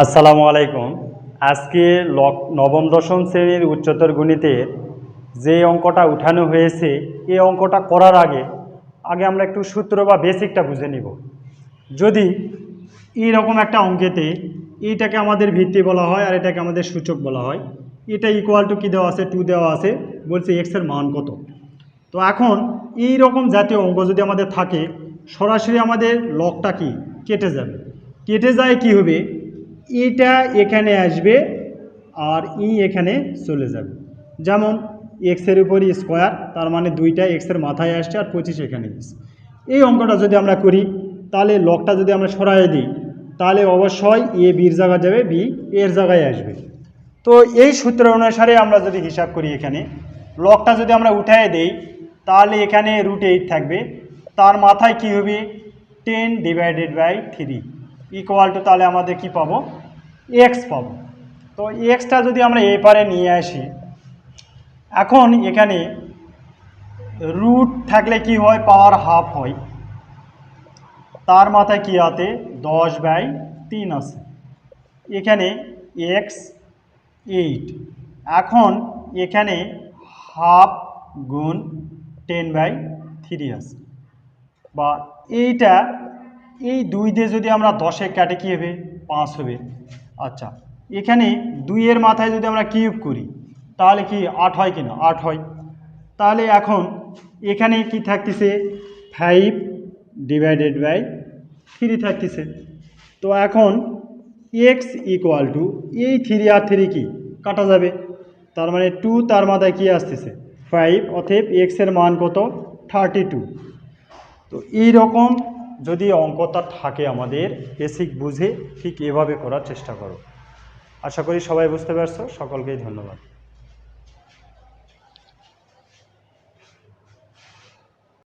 আসসালামু আলাইকুম। আজকে নবম দশম শ্রেণীর উচ্চতর গণিতের যে অঙ্কটা উঠানো হয়েছে, এই অঙ্কটা করার আগে আমরা একটু সূত্র বা বেসিকটা বুঝে নিব। যদি এইরকম একটা অঙ্কেতে এইটাকে আমাদের ভিত্তি বলা হয় আর এটাকে আমাদের সূচক বলা হয়, এটা ইকুয়াল টু কী দেওয়া আছে, 2 দেওয়া আছে, বলছে এক্সের মান কত। তো এখন এই রকম জাতীয় অঙ্ক যদি আমাদের থাকে, সরাসরি আমাদের লগটা কি কেটে যাবে। কেটে যায় কি হবে, এটা এখানে আসবে আর এখানে চলে যাবে। যেমন এক্সের উপরই স্কোয়ার, তার মানে 2টা এক্সের মাথায় আসছে আর 25 এখানে আসছে। এই অঙ্কটা যদি আমরা করি, তাহলে লগটা যদি আমরা সরাই দিই, তাহলে অবশ্যই এ বির জায়গায় যাবে, বি এর জায়গায় আসবে। তো এই সূত্র অনুসারে আমরা যদি হিসাব করি, এখানে লগটা যদি আমরা উঠায় দেই, তাহলে এখানে √8 থাকবে, তার মাথায় কি হবে 10/3 ইকুয়াল টু, তাহলে আমাদের কি পাবো, এক্স পাবো। তো এক্সটা যদি আমরা এই পারে নিয়ে আসি, এখন এখানে রুট থাকলে কি হয়, পাওয়ার হাফ হয়, তার মাথায় কি আছে 10/3 আছে, এখানে এক্স 8। এখন এখানে হাফ গুণ 10/3 আছে, বা এইটা এই 2 দিয়ে যদি আমরা 10-এ কাটে কী হবে, 5 হবে। আচ্ছা, এখানে 2-এর মাথায় যদি আমরা কিউব করি, তাহলে কি 8 হয় কিনা, 8 হয়। তাহলে এখন এখানে কি থাকতেছে, 5/3 থাকতেছে। তো এখন এক্স ইকুয়াল টু এই 3 আর 3 কি কাটা যাবে, তার মানে 2, তার মাথায় কি আসতেছে 5, অতএব এক্সের মান কত, 32। তো এই রকম যদি অঙ্কটা থাকে আমাদের, বেসিক বুঝে ঠিক এভাবে করার চেষ্টা করো। আশা করি সবাই বুঝতে পারছো। সকলকেই ধন্যবাদ।